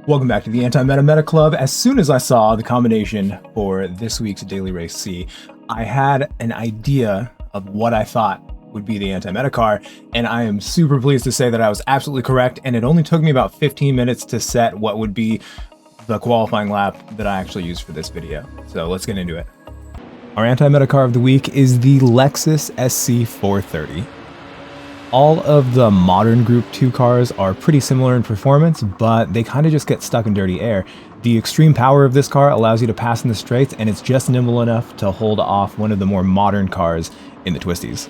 Welcome back to the Anti-Meta Club. As soon as I saw the combination for this week's Daily Race C, I had an idea of what I thought would be the anti-meta car, and I am super pleased to say that I was absolutely correct, and it only took me about 15 minutes to set what would be the qualifying lap that I actually used for this video. So let's get into it. Our anti-meta car of the week is the Lexus SC430. All of the modern Group 2 cars are pretty similar in performance, but they kind of just get stuck in dirty air. The extreme power of this car allows you to pass in the straights, and it's just nimble enough to hold off one of the more modern cars in the twisties.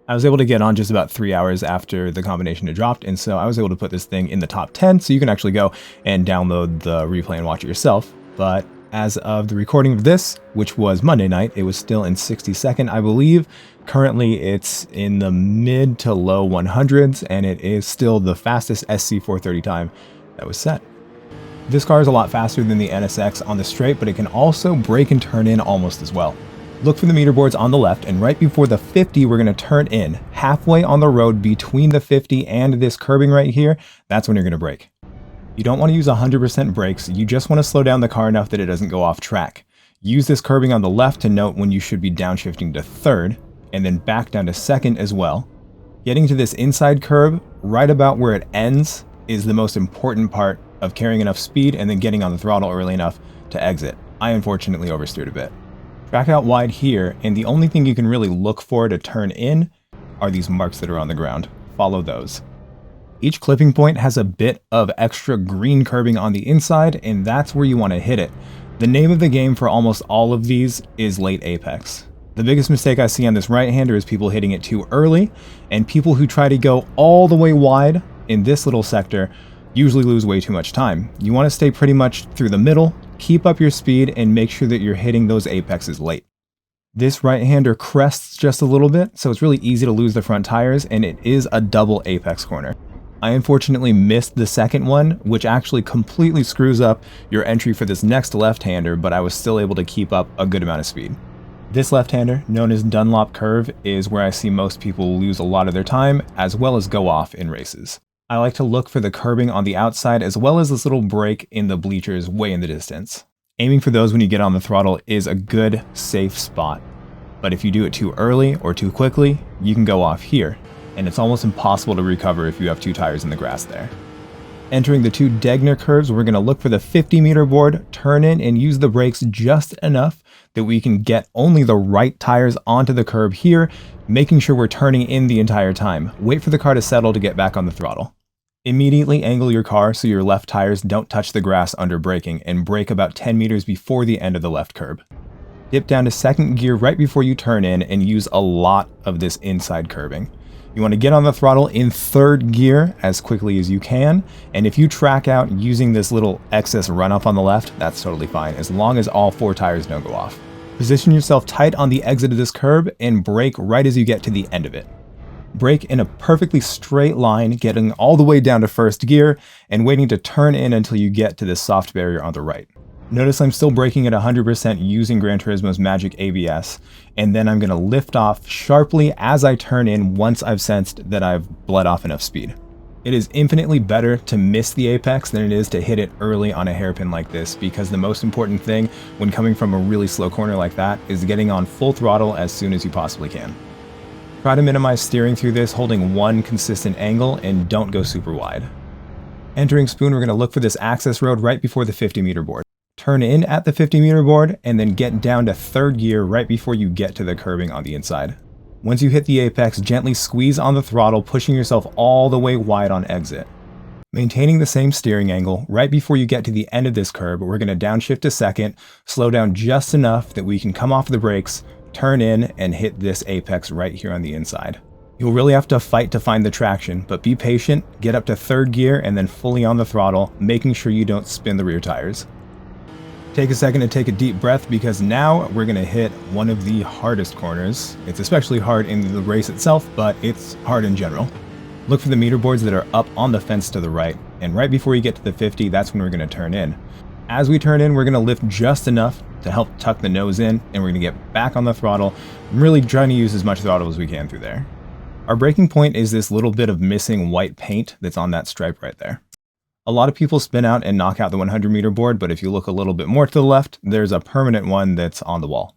I was able to get on just about 3 hours after the combination had dropped, and so I was able to put this thing in the top 10, so you can actually go and download the replay and watch it yourself. But as of the recording of this, which was Monday night, it was still in 62nd, I believe. Currently, it's in the mid to low 100s, and it is still the fastest SC430 time that was set. This car is a lot faster than the NSX on the straight, but it can also brake and turn in almost as well. Look for the meter boards on the left, and right before the 50, we're going to turn in. Halfway on the road between the 50 and this curbing right here, that's when you're going to brake. You don't want to use 100% brakes, you just want to slow down the car enough that it doesn't go off track. Use this curbing on the left to note when you should be downshifting to third, and then back down to second as well. Getting to this inside curb, right about where it ends, is the most important part of carrying enough speed and then getting on the throttle early enough to exit. I unfortunately oversteered a bit. Track out wide here, and the only thing you can really look for to turn in are these marks that are on the ground. Follow those. Each clipping point has a bit of extra green curbing on the inside, and that's where you want to hit it. The name of the game for almost all of these is late apex. The biggest mistake I see on this right-hander is people hitting it too early, and people who try to go all the way wide in this little sector usually lose way too much time. You want to stay pretty much through the middle, keep up your speed, and make sure that you're hitting those apexes late. This right-hander crests just a little bit, so it's really easy to lose the front tires, and it is a double apex corner. I unfortunately missed the second one, which actually completely screws up your entry for this next left-hander, but I was still able to keep up a good amount of speed. This left-hander, known as Dunlop curve, is where I see most people lose a lot of their time, as well as go off in races. I like to look for the curbing on the outside, as well as this little break in the bleachers way in the distance. Aiming for those when you get on the throttle is a good, safe spot. But if you do it too early or too quickly, you can go off here, and it's almost impossible to recover if you have two tires in the grass there. Entering the two Degner curves, we're going to look for the 50 meter board, turn in, and use the brakes just enough that we can get only the right tires onto the curb here, making sure we're turning in the entire time. Wait for the car to settle to get back on the throttle. Immediately angle your car so your left tires don't touch the grass under braking, and brake about 10 meters before the end of the left curb. Dip down to second gear right before you turn in and use a lot of this inside curbing. You want to get on the throttle in third gear as quickly as you can, and if you track out using this little excess runoff on the left, that's totally fine, as long as all four tires don't go off. Position yourself tight on the exit of this curb and brake right as you get to the end of it. Brake in a perfectly straight line, getting all the way down to first gear, and waiting to turn in until you get to this soft barrier on the right. Notice I'm still braking at 100% using Gran Turismo's Magic ABS, and then I'm going to lift off sharply as I turn in once I've sensed that I've bled off enough speed. It is infinitely better to miss the apex than it is to hit it early on a hairpin like this, because the most important thing when coming from a really slow corner like that is getting on full throttle as soon as you possibly can. Try to minimize steering through this, holding one consistent angle, and don't go super wide. Entering Spoon, we're going to look for this access road right before the 50 meter board. Turn in at the 50 meter board, and then get down to third gear right before you get to the curbing on the inside. Once you hit the apex, gently squeeze on the throttle, pushing yourself all the way wide on exit. Maintaining the same steering angle, right before you get to the end of this curb, we're going to downshift to second, slow down just enough that we can come off the brakes, turn in, and hit this apex right here on the inside. You'll really have to fight to find the traction, but be patient, get up to third gear, and then fully on the throttle, making sure you don't spin the rear tires. Take a second to take a deep breath, because now we're going to hit one of the hardest corners. It's especially hard in the race itself, but it's hard in general. Look for the meter boards that are up on the fence to the right, and right before you get to the 50, that's when we're going to turn in. As we turn in, we're going to lift just enough to help tuck the nose in, and we're going to get back on the throttle. I'm really trying to use as much throttle as we can through there. Our braking point is this little bit of missing white paint that's on that stripe right there. A lot of people spin out and knock out the 100-meter board, but if you look a little bit more to the left, there's a permanent one that's on the wall.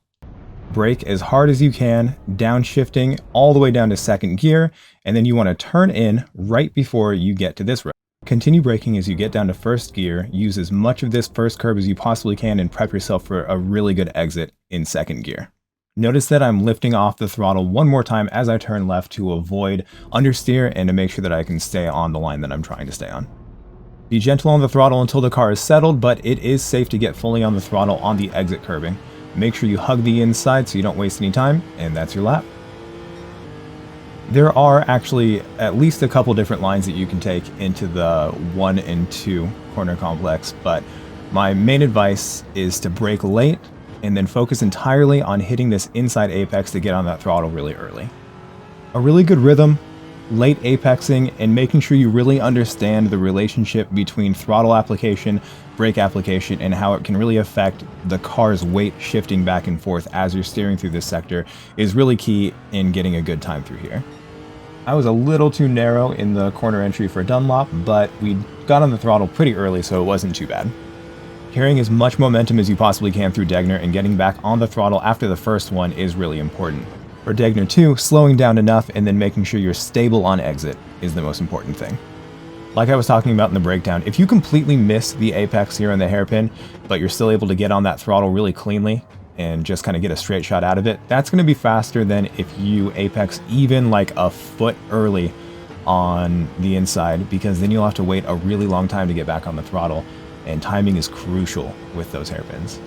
Brake as hard as you can, downshifting all the way down to second gear, and then you want to turn in right before you get to this road. Continue braking as you get down to first gear, use as much of this first curb as you possibly can, and prep yourself for a really good exit in second gear. Notice that I'm lifting off the throttle one more time as I turn left to avoid understeer and to make sure that I can stay on the line that I'm trying to stay on. Be gentle on the throttle until the car is settled, but it is safe to get fully on the throttle on the exit curbing. Make sure you hug the inside so you don't waste any time, and that's your lap. There are actually at least a couple different lines that you can take into the 1 and 2 corner complex, but my main advice is to brake late and then focus entirely on hitting this inside apex to get on that throttle really early. A really good rhythm, late apexing, and making sure you really understand the relationship between throttle application, brake application, and how it can really affect the car's weight shifting back and forth as you're steering through this sector is really key in getting a good time through here. I was a little too narrow in the corner entry for Dunlop, but we got on the throttle pretty early, so it wasn't too bad. Carrying as much momentum as you possibly can through Degner and getting back on the throttle after the first one is really important. For Degner 2, slowing down enough and then making sure you're stable on exit is the most important thing. Like I was talking about in the breakdown, if you completely miss the apex here in the hairpin, but you're still able to get on that throttle really cleanly and just kind of get a straight shot out of it, that's going to be faster than if you apex even like a foot early on the inside, because then you'll have to wait a really long time to get back on the throttle, and timing is crucial with those hairpins.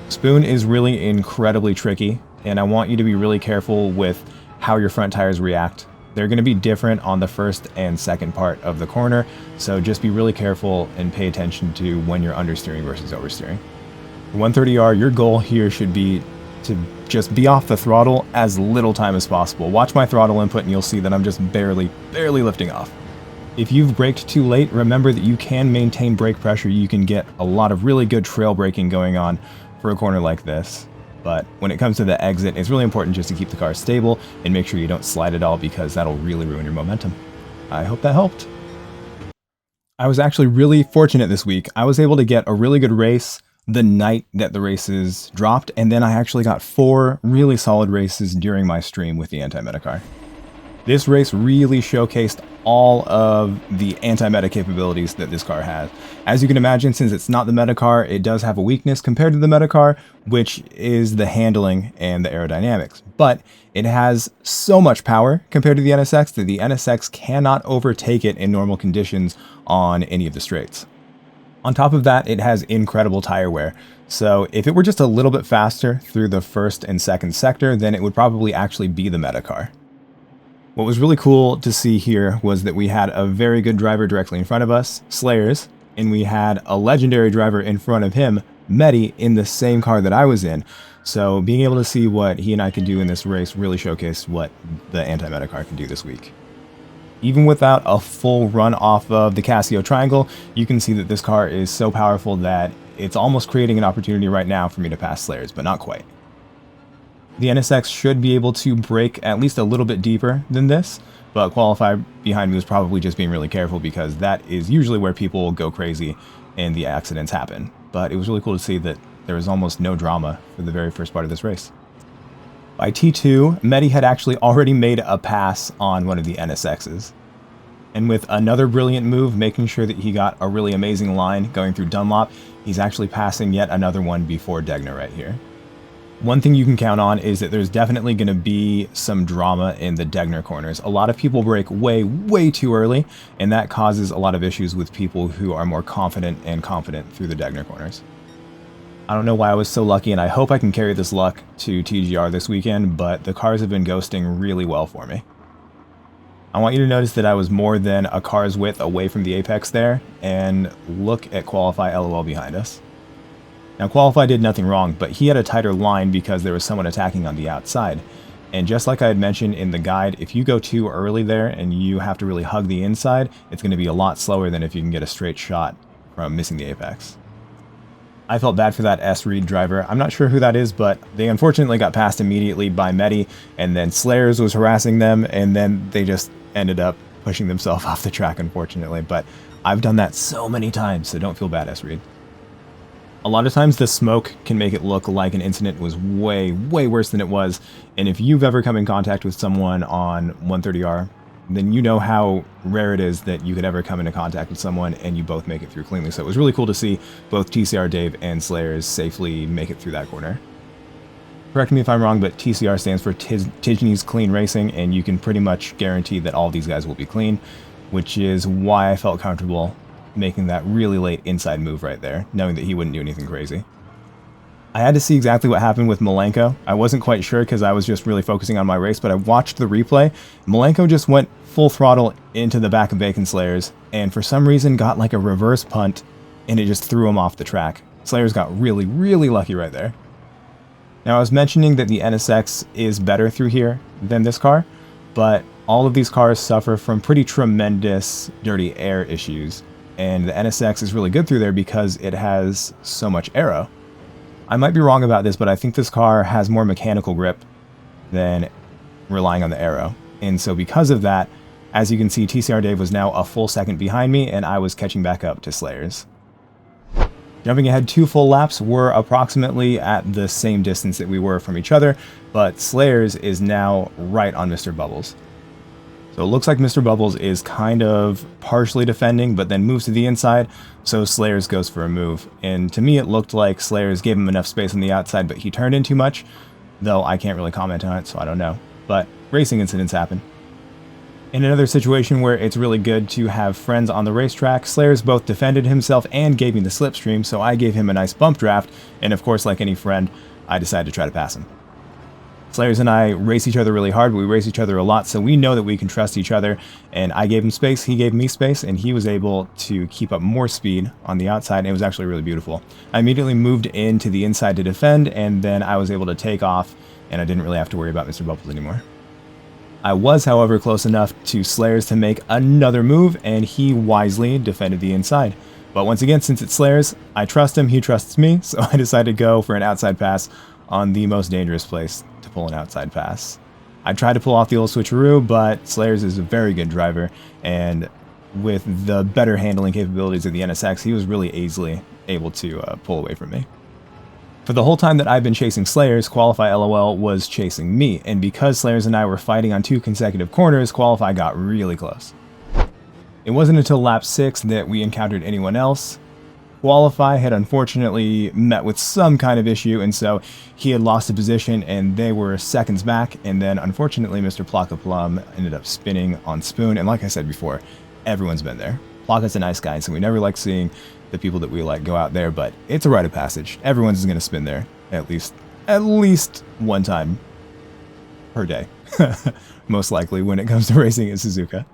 Spoon is really incredibly tricky, and I want you to be really careful with how your front tires react. They're going to be different on the first and second part of the corner, so just be really careful and pay attention to when you're understeering versus oversteering. For 130R, your goal here should be to just be off the throttle as little time as possible. Watch my throttle input and you'll see that I'm just barely lifting off. If you've braked too late, remember that you can maintain brake pressure. You can get a lot of really good trail braking going on for a corner like this. But when it comes to the exit, it's really important just to keep the car stable and make sure you don't slide at all, because that'll really ruin your momentum. I hope that helped. I was actually really fortunate this week. I was able to get a really good race the night that the races dropped, and then I actually got 4 really solid races during my stream with the anti-meta car. This race really showcased all of the anti-meta capabilities that this car has. As you can imagine, since it's not the meta car, it does have a weakness compared to the meta car, which is the handling and the aerodynamics. But it has so much power compared to the NSX that the NSX cannot overtake it in normal conditions on any of the straights. On top of that, it has incredible tire wear. So if it were just a little bit faster through the first and second sector, then it would probably actually be the meta car. What was really cool to see here was that we had a very good driver directly in front of us, Slayers, and we had a legendary driver in front of him, Medi, in the same car that I was in. So being able to see what he and I could do in this race really showcased what the anti-meta car can do this week. Even without a full run off of the Casio Triangle, you can see that this car is so powerful that it's almost creating an opportunity right now for me to pass Slayers, but not quite. The NSX should be able to brake at least a little bit deeper than this, but Qualify behind me was probably just being really careful, because that is usually where people go crazy and the accidents happen. But it was really cool to see that there was almost no drama for the very first part of this race. By T2, Medi had actually already made a pass on one of the NSXs. And with another brilliant move, making sure that he got a really amazing line going through Dunlop, he's actually passing yet another one before Degner right here. One thing you can count on is that there's definitely going to be some drama in the Degner corners. A lot of people brake way too early, and that causes a lot of issues with people who are more confident and confident through the Degner corners. I don't know why I was so lucky, and I hope I can carry this luck to TGR this weekend, but the cars have been ghosting really well for me. I want you to notice that I was more than a car's width away from the apex there, and look at Qualify LOL behind us. Now Qualify did nothing wrong, but he had a tighter line because there was someone attacking on the outside. And just like I had mentioned in the guide, if you go too early there and you have to really hug the inside, it's going to be a lot slower than if you can get a straight shot from missing the apex. I felt bad for that S Reed driver. I'm not sure who that is, but they unfortunately got passed immediately by Medi, and then Slayers was harassing them, and then they just ended up pushing themselves off the track, unfortunately. But I've done that so many times, so don't feel bad, S-Reed. A lot of times the smoke can make it look like an incident was way, way worse than it was, and if you've ever come in contact with someone on 130R, then you know how rare it is that you could ever come into contact with someone and you both make it through cleanly. So it was really cool to see both TCR Dave and Slayers safely make it through that corner. Correct me if I'm wrong, but TCR stands for Tisney's Clean Racing, and you can pretty much guarantee that all these guys will be clean, which is why I felt comfortable making that really late inside move right there, knowing that he wouldn't do anything crazy. I had to see exactly what happened with Monaco. I wasn't quite sure because I was just really focusing on my race, but I watched the replay. Monaco just went full throttle into the back of Bacon Slayers, and for some reason got like a reverse punt, and it just threw him off the track. Slayers got really, really lucky right there. Now, I was mentioning that the NSX is better through here than this car, but all of these cars suffer from pretty tremendous dirty air issues, and the NSX is really good through there because it has so much aero. I might be wrong about this, but I think this car has more mechanical grip than relying on the aero. And so because of that, as you can see, TCR Dave was now a full second behind me, and I was catching back up to Slayers. Jumping ahead 2 full laps, we're approximately at the same distance that we were from each other, but Slayers is now right on Mr. Bubbles. So it looks like Mr. Bubbles is kind of partially defending, but then moves to the inside, so Slayers goes for a move. And to me, it looked like Slayers gave him enough space on the outside, but he turned in too much, though I can't really comment on it, so I don't know. But racing incidents happen. In another situation where it's really good to have friends on the racetrack, Slayers both defended himself and gave me the slipstream, so I gave him a nice bump draft, and of course, like any friend, I decided to try to pass him. Slayers and I race each other really hard, but we race each other a lot, so we know that we can trust each other, and I gave him space, he gave me space, and he was able to keep up more speed on the outside, and it was actually really beautiful. I immediately moved into the inside to defend, and then I was able to take off, and I didn't really have to worry about Mr. Bubbles anymore. I was, however, close enough to Slayers to make another move, and he wisely defended the inside. But once again, since it's Slayers, I trust him, he trusts me, so I decided to go for an outside pass on the most dangerous place to pull an outside pass. I tried to pull off the old switcheroo, but Slayers is a very good driver, and with the better handling capabilities of the NSX, he was really easily able to pull away from me. For the whole time that I've been chasing Slayers, Qualify LOL was chasing me, and because Slayers and I were fighting on 2 consecutive corners, Qualify got really close. It wasn't until lap 6 that we encountered anyone else. Qualify had unfortunately met with some kind of issue, and so he had lost a position and they were seconds back, and then unfortunately Mr. Plaka Plum ended up spinning on Spoon, and like I said before, everyone's been there. Plaka's a nice guy, so we never like seeing the people that we like go out there, but it's a rite of passage. Everyone's going to spin there at least one time per day, most likely when it comes to racing at Suzuka.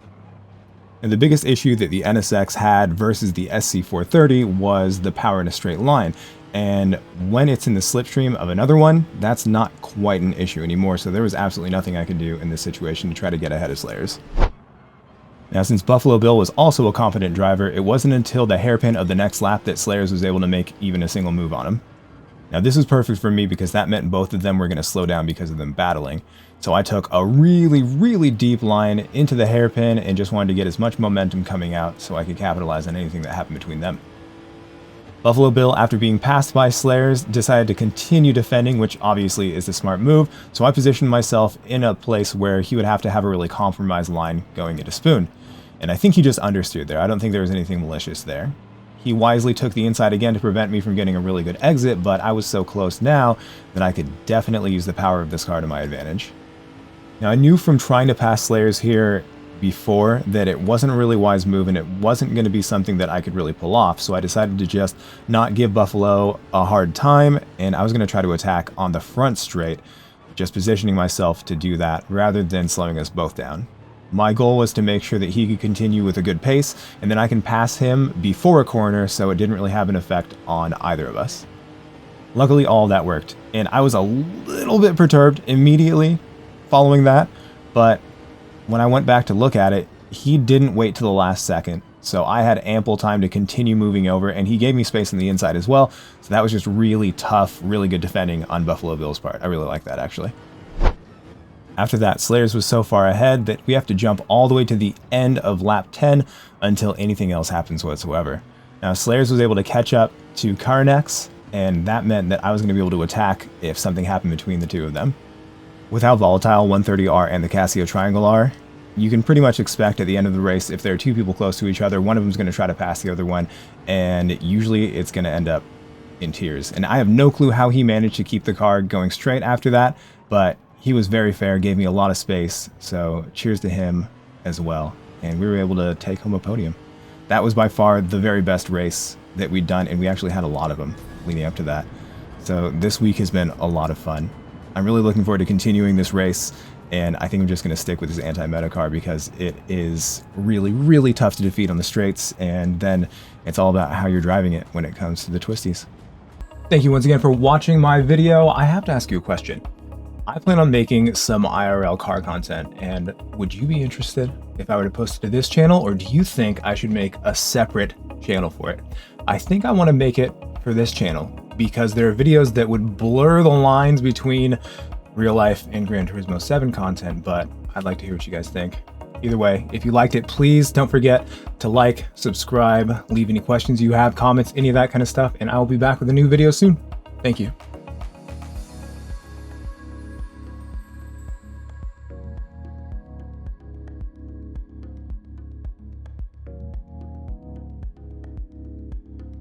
And the biggest issue that the NSX had versus the SC430 was the power in a straight line. And when it's in the slipstream of another one, that's not quite an issue anymore, so there was absolutely nothing I could do in this situation to try to get ahead of Slayers. Now, since Buffalo Bill was also a competent driver, it wasn't until the hairpin of the next lap that Slayers was able to make even a single move on him. Now, this was perfect for me because that meant both of them were going to slow down because of them battling. So I took a really, really deep line into the hairpin and just wanted to get as much momentum coming out so I could capitalize on anything that happened between them. Buffalo Bill, after being passed by Slayers, decided to continue defending, which obviously is the smart move, so I positioned myself in a place where he would have to have a really compromised line going into Spoon. And I think he just understeered there. I don't think there was anything malicious there. He wisely took the inside again to prevent me from getting a really good exit, but I was so close now that I could definitely use the power of this car to my advantage. Now, I knew from trying to pass Slayers here before that it wasn't a really wise move and it wasn't going to be something that I could really pull off, so I decided to just not give Buffalo a hard time, and I was going to try to attack on the front straight, just positioning myself to do that rather than slowing us both down. My goal was to make sure that he could continue with a good pace, and then I can pass him before a corner so it didn't really have an effect on either of us. Luckily, all that worked, and I was a little bit perturbed immediately following that, but when I went back to look at it, he didn't wait till the last second, so I had ample time to continue moving over, and he gave me space on the inside as well, so that was just really tough, really good defending on Buffalo Bill's part. I really like that, actually. After that, Slayers was so far ahead that we have to jump all the way to the end of lap 10 until anything else happens whatsoever. Now, Slayers was able to catch up to Carnex, and that meant that I was going to be able to attack if something happened between the two of them. With how volatile 130R and the Casio Triangle are, you can pretty much expect at the end of the race, if there are two people close to each other, one of them is going to try to pass the other one, and usually it's going to end up in tears. And I have no clue how he managed to keep the car going straight after that, but he was very fair, gave me a lot of space, so cheers to him as well. And we were able to take home a podium. That was by far the very best race that we'd done, and we actually had a lot of them leading up to that. So this week has been a lot of fun. I'm really looking forward to continuing this race, and I think I'm just going to stick with this anti-meta car because it is really, really tough to defeat on the straights, and then it's all about how you're driving it when it comes to the twisties. Thank you once again for watching my video. I have to ask you a question. I plan on making some IRL car content, and would you be interested if I were to post it to this channel, or do you think I should make a separate channel for it? I think I want to make it for this channel because there are videos that would blur the lines between real life and Gran Turismo 7 content, but I'd like to hear what you guys think. Either way, if you liked it, please don't forget to like, subscribe, leave any questions you have, comments, any of that kind of stuff, and I will be back with a new video soon. Thank you.